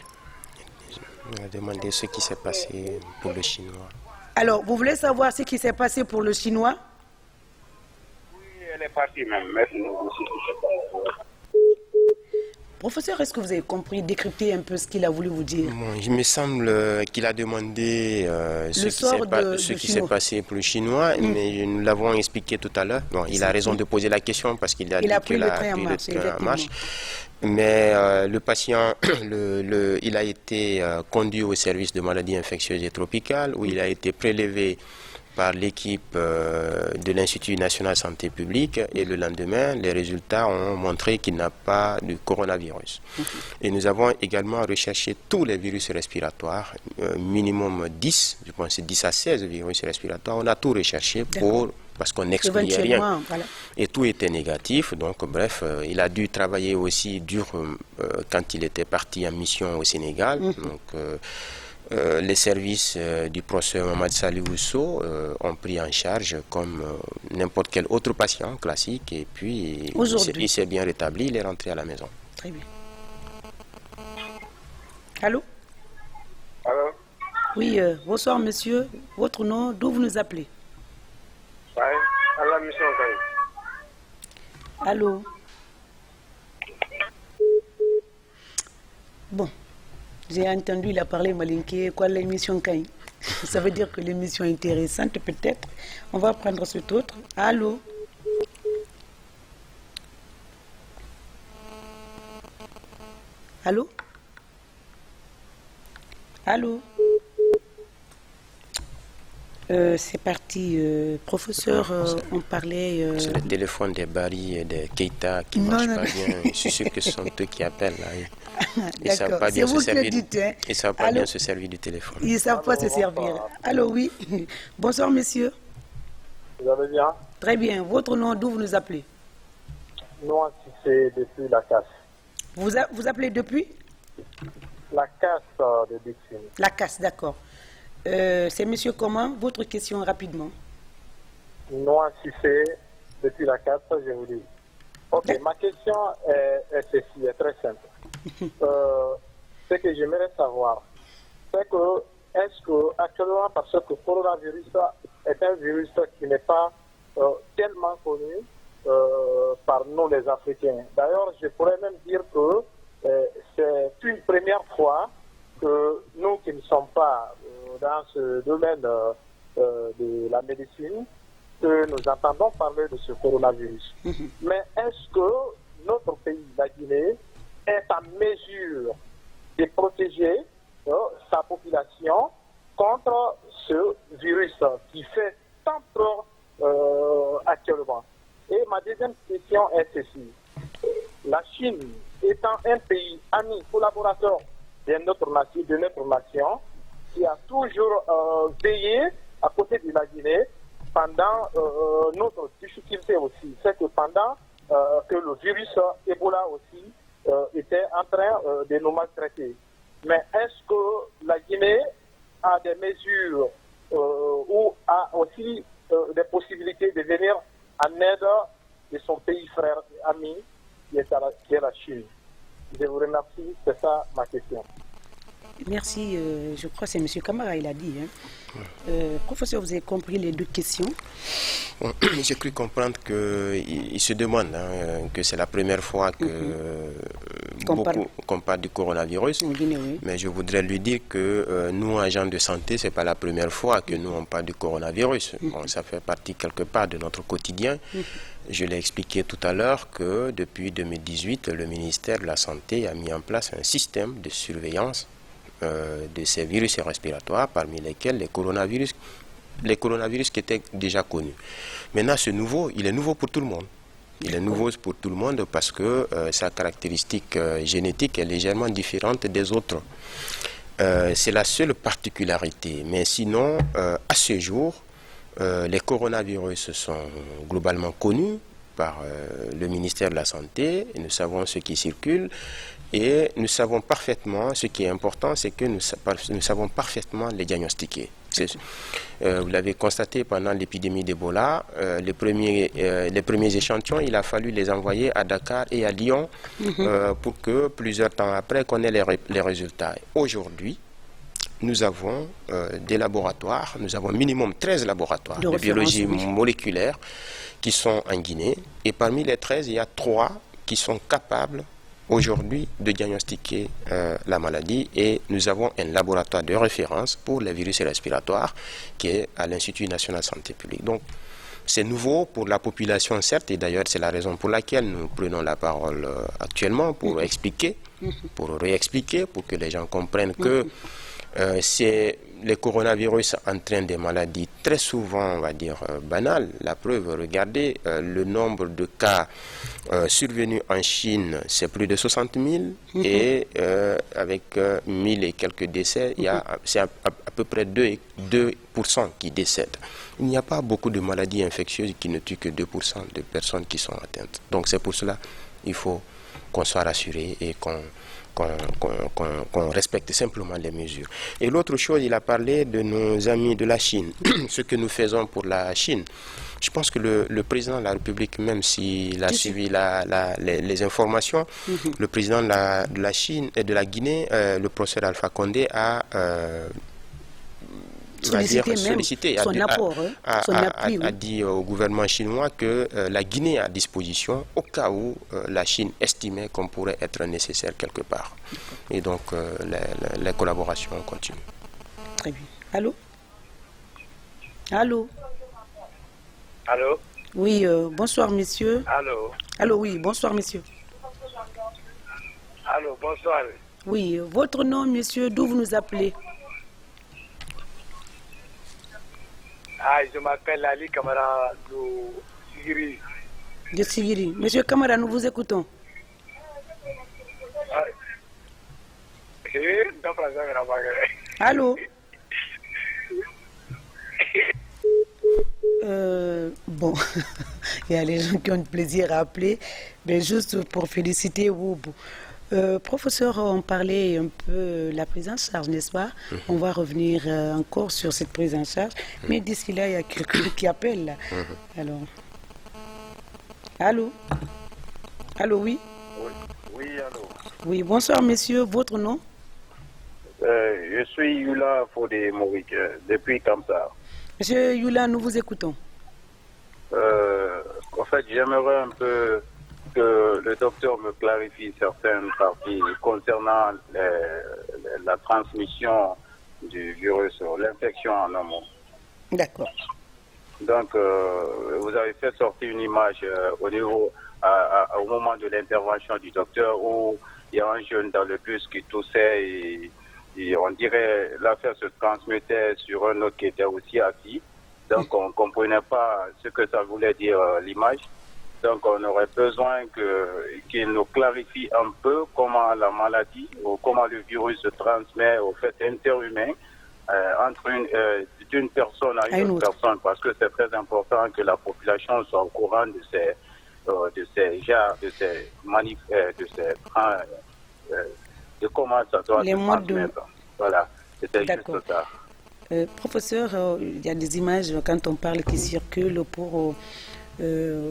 On a demandé ce qui s'est passé pour le Chinois. Alors, vous voulez savoir ce qui s'est passé pour le Chinois? Oui, elle est partie même. Merci. Professeur, est-ce que vous avez compris, décrypter un peu ce qu'il a voulu vous dire? Bon, il me semble qu'il a demandé ce qui s'est passé pour le Chinois, mais nous l'avons expliqué tout à l'heure. Bon, il a raison de poser la question parce qu'il a dit qu'il a pris le train en marche. Mais le patient, il a été conduit au service de maladies infectieuses et tropicales où il a été prélevé par l'équipe de l'Institut national santé publique et le lendemain, les résultats ont montré qu'il n'a pas de coronavirus. Et nous avons également recherché tous les virus respiratoires, minimum 10, je pense 10 à 16 virus respiratoires. On a tout recherché parce qu'on n'excluait rien. Voilà. Et tout était négatif. Donc, bref, il a dû travailler aussi dur quand il était parti en mission au Sénégal. Donc, les services du professeur Mohamed Salih Ousso ont pris en charge comme n'importe quel autre patient classique et puis il s'est bien rétabli, il est rentré à la maison. Très bien. Allô? Allô? Oui, bonsoir monsieur. Votre nom, d'où vous nous appelez? Oui, à la mission. Allô? Bon. J'ai entendu, il a parlé malinké, quoi l'émission Kain. Ça veut dire que l'émission est intéressante peut-être. On va prendre cet autre. Allô? Allô? Allô? C'est parti, professeur, on parlait... C'est le téléphone des Bari et des Keita qui ne marche pas bien. Je suis sûr que ce sont eux qui appellent là. Ils ne savent pas bien se servir. Ils ne savent pas bien se servir du téléphone. Ils ne savent pas se servir. Allô, oui. Bonsoir, monsieur. Vous allez bien? Très bien. Votre nom, d'où vous nous appelez? Non, c'est depuis la casse. Vous appelez depuis? La casse de Dixon. La casse, d'accord. C'est monsieur comment? Votre question rapidement. Non, si c'est depuis la casse, je vous dis. Ok, ma question est ceci, est très simple. Ce que j'aimerais savoir, c'est que est-ce que actuellement, parce que le coronavirus est un virus qui n'est pas tellement connu par nous les Africains. D'ailleurs, je pourrais même dire que c'est une première fois que nous qui ne sommes pas dans ce domaine de la médecine, que nous entendons parler de ce coronavirus. Mais est-ce que notre pays, la Guinée, est en mesure de protéger sa population contre ce virus qui fait tant peur actuellement? Et ma deuxième question est ceci. La Chine étant un pays ami, collaborateur de notre nation, qui a toujours veillé à côté de la Guinée pendant notre difficulté aussi. C'est que pendant que le virus Ebola aussi était en train de nous maltraiter. Mais est-ce que la Guinée a des mesures ou a aussi des possibilités de venir en aide de son pays frère ami qui est la Chine? Je vous remercie, c'est ça ma question. Merci, je crois que c'est M. Camara, il a dit. Professeur, vous avez compris les deux questions? Bon, j'ai cru comprendre qu'il se demande que c'est la première fois qu'on parle du coronavirus. Oui. Mais je voudrais lui dire que nous, agents de santé, ce n'est pas la première fois que nous, on parle du coronavirus. Bon, ça fait partie quelque part de notre quotidien. Je l'ai expliqué tout à l'heure que depuis 2018, le ministère de la Santé a mis en place un système de surveillance de ces virus respiratoires, parmi lesquels les coronavirus qui étaient déjà connus. Maintenant, ce nouveau, il est nouveau pour tout le monde. Il est nouveau pour tout le monde parce que sa caractéristique génétique est légèrement différente des autres. C'est la seule particularité. Mais sinon, à ce jour, les coronavirus sont globalement connus par le ministère de la Santé. Et nous savons ce qui circule. Et nous savons parfaitement, ce qui est important, c'est que nous savons parfaitement les diagnostiquer. Vous l'avez constaté pendant l'épidémie d'Ebola, les premiers échantillons, il a fallu les envoyer à Dakar et à Lyon pour que plusieurs temps après, qu'on ait les résultats. Aujourd'hui, nous avons des laboratoires, nous avons minimum 13 laboratoires de biologie moléculaire qui sont en Guinée. Et parmi les 13, il y a 3 qui sont capables aujourd'hui de diagnostiquer la maladie, et nous avons un laboratoire de référence pour les virus respiratoires qui est à l'Institut national de santé publique. Donc c'est nouveau pour la population, certes, et d'ailleurs c'est la raison pour laquelle nous prenons la parole actuellement pour expliquer, pour réexpliquer, pour que les gens comprennent que les coronavirus entraînent des maladies très souvent, on va dire, banales. La preuve, regardez, le nombre de cas survenus en Chine, c'est plus de 60 000, et avec 1000 et quelques décès, c'est à peu près 2% qui décèdent. Il n'y a pas beaucoup de maladies infectieuses qui ne tuent que 2% de personnes qui sont atteintes. Donc c'est pour cela qu'il faut qu'on soit rassuré et qu'on respecte simplement les mesures. Et l'autre chose, il a parlé de nos amis de la Chine, ce que nous faisons pour la Chine. Je pense que le président de la République, même s'il a suivi les informations, le président de la Chine et de la Guinée, le professeur Alpha Condé, a sollicité son apport, a dit au gouvernement chinois que la Guinée est à disposition au cas où la Chine estimait qu'on pourrait être nécessaire quelque part. Et donc les collaborations continuent. Très bien. Allô? Allô? Allô? Oui, bonsoir monsieur. Allô? Allô, oui, bonsoir monsieur. Allô, bonsoir. Oui, votre nom monsieur, d'où vous nous appelez? Ah, je m'appelle Ali Kamara de Sigiri. De Sigiri. Monsieur Kamara, nous vous écoutons. Allô? Bon, il y a les gens qui ont du plaisir à appeler, mais juste pour féliciter Woubou. Professeur, on parlait un peu de la prise en charge, n'est-ce pas? On va revenir encore sur cette prise en charge. Mais d'ici là, il y a quelqu'un qui appelle. Là. Alors. Allô? Allô, oui? Oui, allô. Oui, bonsoir, monsieur. Votre nom? Je suis Yula Fodé Mourik, depuis Kamsa. Monsieur Yula, nous vous écoutons. En fait, j'aimerais un peu que le docteur me clarifie certaines parties concernant la transmission du virus, l'infection en un mot. D'accord. Donc, vous avez fait sortir une image au moment de l'intervention du docteur où il y a un jeune dans le bus qui toussait et on dirait l'affaire se transmettait sur un autre qui était aussi assis. Donc, on ne comprenait pas ce que ça voulait dire l'image. Donc, on aurait besoin qu'il nous clarifie un peu comment la maladie ou comment le virus se transmet au fait interhumain entre d'une personne à une autre personne, parce que c'est très important que la population soit au courant de ces de comment ça doit se transmettre. Voilà, c'était juste ça. Professeur, il y a des images quand on parle qui circulent pour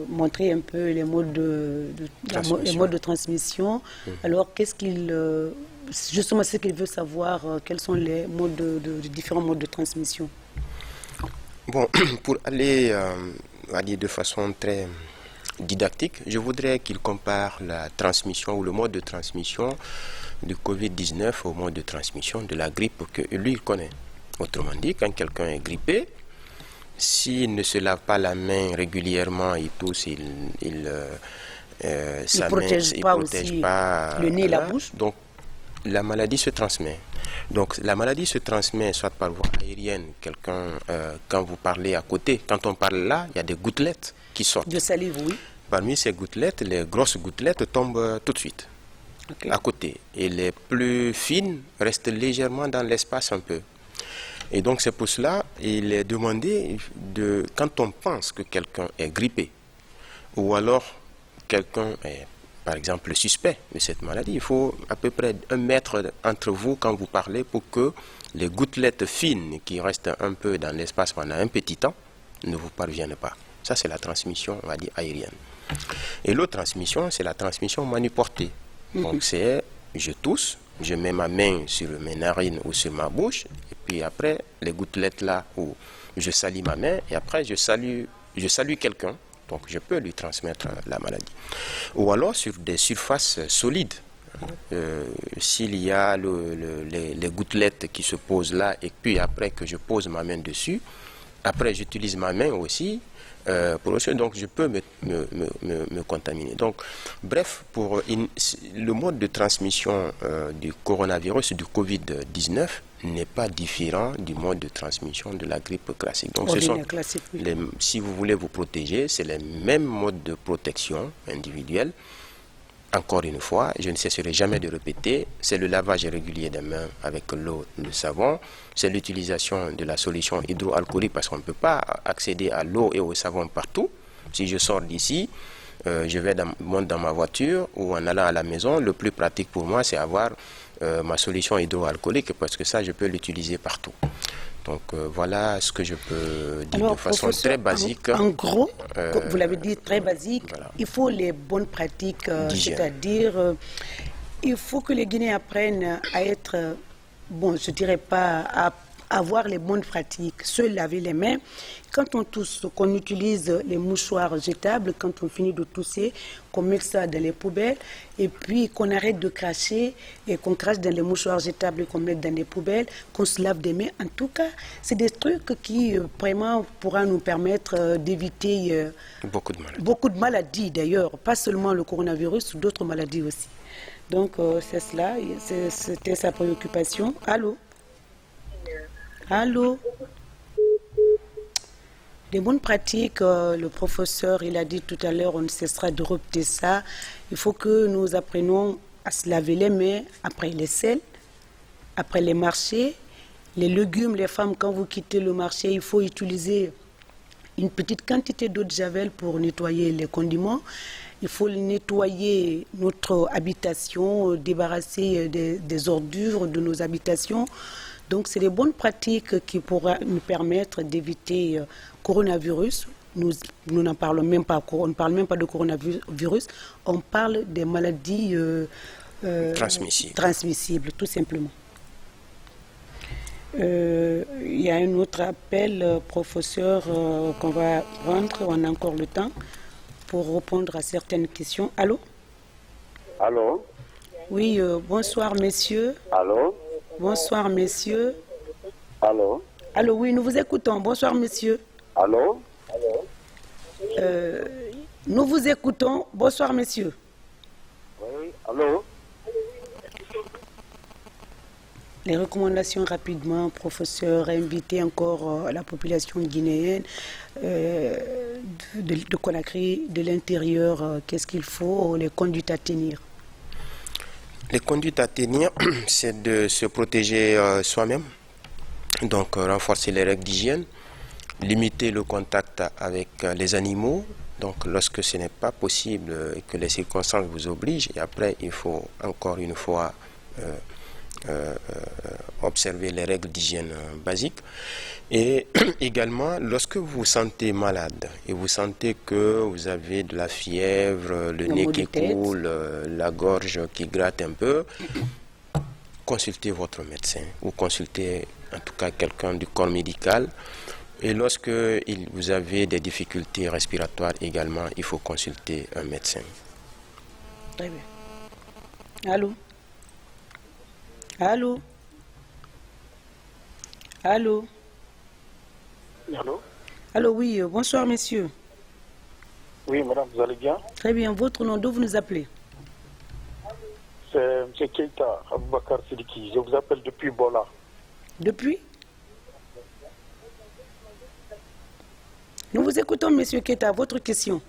montrer un peu les modes de transmission. Alors, justement, ce qu'il veut savoir, quels sont les différents modes de transmission? Bon, pour aller, on va dire de façon très didactique, je voudrais qu'il compare la transmission ou le mode de transmission du Covid-19 au mode de transmission de la grippe que lui il connaît. Autrement dit, quand quelqu'un est grippé, s'il ne se lave pas la main régulièrement, il tousse, il protège pas le nez et la bouche. Donc, la maladie se transmet. Donc la maladie se transmet soit par voie aérienne, quand vous parlez à côté, quand on parle là, il y a des gouttelettes qui sortent. De salive, oui. Parmi ces gouttelettes, les grosses gouttelettes tombent tout de suite, à côté. Et les plus fines restent légèrement dans l'espace un peu. Et donc c'est pour cela, il est demandé, quand on pense que quelqu'un est grippé, ou alors quelqu'un est, par exemple, suspect de cette maladie, il faut à peu près 1 mètre entre vous quand vous parlez pour que les gouttelettes fines qui restent un peu dans l'espace pendant un petit temps ne vous parviennent pas. Ça, c'est la transmission, on va dire, aérienne. Et l'autre transmission, c'est la transmission manuportée. Donc c'est, je tousse, je mets ma main sur mes narines ou sur ma bouche, et puis après, les gouttelettes là, où je salis ma main, et après, je salue quelqu'un, donc je peux lui transmettre la maladie. Ou alors sur des surfaces solides. S'il y a les gouttelettes qui se posent là, et puis après que je pose ma main dessus, après j'utilise ma main aussi, donc je peux me contaminer. Donc, bref, le mode de transmission du coronavirus, du Covid-19, n'est pas différent du mode de transmission de la grippe classique. Donc, si vous voulez vous protéger, c'est les mêmes modes de protection individuelle. Encore une fois, je ne cesserai jamais de répéter, c'est le lavage régulier des mains avec l'eau, le savon, c'est l'utilisation de la solution hydroalcoolique parce qu'on ne peut pas accéder à l'eau et au savon partout. Si je sors d'ici, je monte dans ma voiture ou en allant à la maison, le plus pratique pour moi, c'est avoir ma solution hydroalcoolique parce que ça, je peux l'utiliser partout. Donc voilà ce que je peux dire de façon très basique. En gros, vous l'avez dit, très basique, voilà. Il faut les bonnes pratiques, c'est-à-dire il faut que les Guinéens apprennent à être, bon, je dirais pas à avoir les bonnes pratiques, se laver les mains. Quand on tousse, qu'on utilise les mouchoirs jetables, quand on finit de tousser, qu'on met ça dans les poubelles, et puis qu'on arrête de cracher, et qu'on crache dans les mouchoirs jetables et qu'on met dans les poubelles, qu'on se lave des mains. En tout cas, c'est des trucs qui vraiment pourra nous permettre d'éviter beaucoup de maladies d'ailleurs, pas seulement le coronavirus, d'autres maladies aussi. Donc c'est cela, c'était sa préoccupation. Allô? Allô? Les bonnes pratiques, le professeur, il a dit tout à l'heure, on ne cessera de répéter ça. Il faut que nous apprenions à se laver les mains après les selles, après les marchés. Les légumes, les femmes, quand vous quittez le marché, il faut utiliser une petite quantité d'eau de javel pour nettoyer les condiments. Il faut nettoyer notre habitation, débarrasser des ordures de nos habitations. Donc, c'est des bonnes pratiques qui pourraient nous permettre d'éviter coronavirus. Nous n'en parlons même pas. On ne parle même pas de coronavirus. On parle des maladies transmissibles, tout simplement. Il y a un autre appel, professeur, qu'on va prendre. On a encore le temps pour répondre à certaines questions. Allô? Allô? Oui, bonsoir, messieurs. Allô? Bonsoir, messieurs. Allô? Allô, oui, nous vous écoutons. Bonsoir, messieurs. Allô? Nous vous écoutons. Bonsoir, messieurs. Oui, allô? Les recommandations rapidement, professeur, inviter encore la population guinéenne de Conakry, de l'intérieur, qu'est-ce qu'il faut, les conduites à tenir? Les conduites à tenir, c'est de se protéger soi-même, donc renforcer les règles d'hygiène, limiter le contact avec les animaux, donc lorsque ce n'est pas possible et que les circonstances vous obligent, et après il faut encore une fois observer les règles d'hygiène basiques. Et également, lorsque vous vous sentez malade et vous sentez que vous avez de la fièvre, le nez qui coule, la gorge qui gratte un peu, consultez votre médecin ou consultez en tout cas quelqu'un du corps médical. Et lorsque vous avez des difficultés respiratoires également, il faut consulter un médecin. Très bien. Allô? Allô? Allô? Allô? Allô, oui, bonsoir, messieurs. Oui, madame, vous allez bien? Très bien, votre nom, d'où vous nous appelez? C'est M. M. Keita Aboubakar Sidiki. Je vous appelle depuis Bola. Depuis? Nous vous écoutons, M. Keita. Votre question.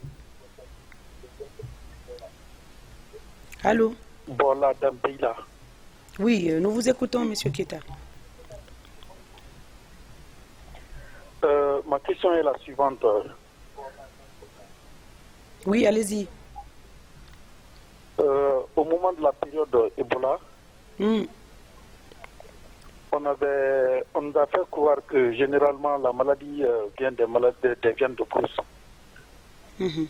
Allô? Bola Dambeila. Oui, nous vous écoutons, M. Keita. Ma question est la suivante. Oui, allez-y. Au moment de la période Ebola, on nous a fait croire que généralement la maladie vient des viandes de brousse. Est-ce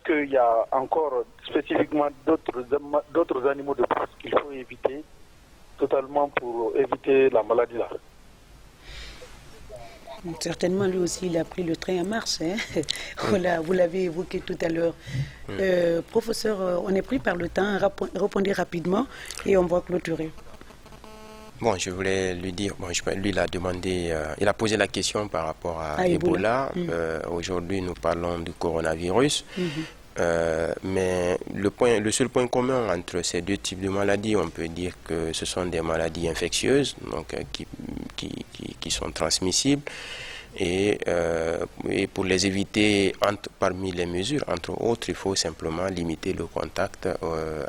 qu'il y a encore spécifiquement d'autres animaux de brousse qu'il faut éviter totalement pour éviter la maladie là? Certainement, lui aussi, il a pris le train en marche. Hein. Voilà, vous l'avez évoqué tout à l'heure. Professeur, on est pris par le temps. Répondez rapidement et on va clôturer. Bon, je voulais lui dire, lui il a demandé, il a posé la question par rapport à Ebola. Aujourd'hui, nous parlons du coronavirus. Mais le seul point commun entre ces deux types de maladies, on peut dire que ce sont des maladies infectieuses, donc qui sont transmissibles. Et pour les éviter, parmi les mesures, entre autres, il faut simplement limiter le contact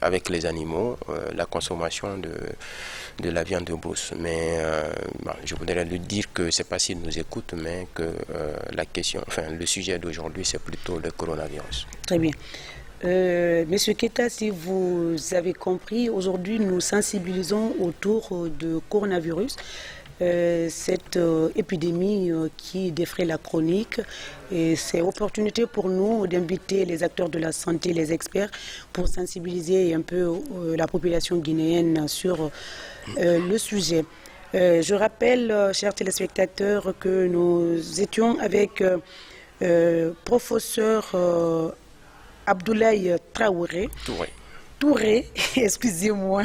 avec les animaux, la consommation de la viande de brousse. Mais je voudrais lui dire que c'est pas s'il nous écoute, mais que le sujet d'aujourd'hui, c'est plutôt le coronavirus. Très bien. Monsieur Keita, si vous avez compris, aujourd'hui nous sensibilisons autour du coronavirus, cette épidémie qui défraie la chronique. Et c'est opportunité pour nous d'inviter les acteurs de la santé, les experts, pour sensibiliser un peu la population guinéenne sur le sujet. Je rappelle, chers téléspectateurs, que nous étions avec professeur Abdoulaye Touré, excusez-moi,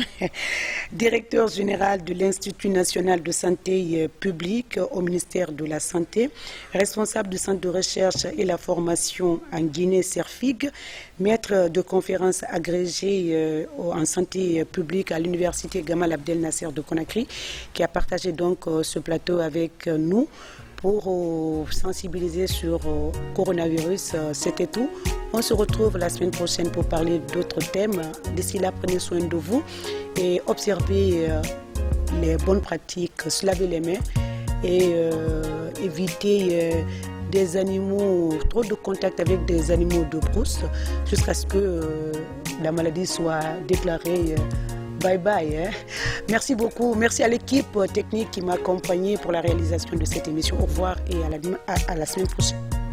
directeur général de l'Institut national de santé publique au ministère de la Santé, responsable du centre de recherche et la formation en Guinée, CERFIG, maître de conférences agrégé en santé publique à l'université Gamal Abdel Nasser de Conakry, qui a partagé donc ce plateau avec nous pour sensibiliser sur le coronavirus. C'était tout. On se retrouve la semaine prochaine pour parler d'autres thèmes. D'ici là, prenez soin de vous et observez les bonnes pratiques, se laver les mains et éviter des animaux, trop de contact avec des animaux de brousse jusqu'à ce que la maladie soit déclarée. Bye bye. Hein. Merci beaucoup. Merci à l'équipe technique qui m'a accompagné pour la réalisation de cette émission. Au revoir et à la semaine prochaine.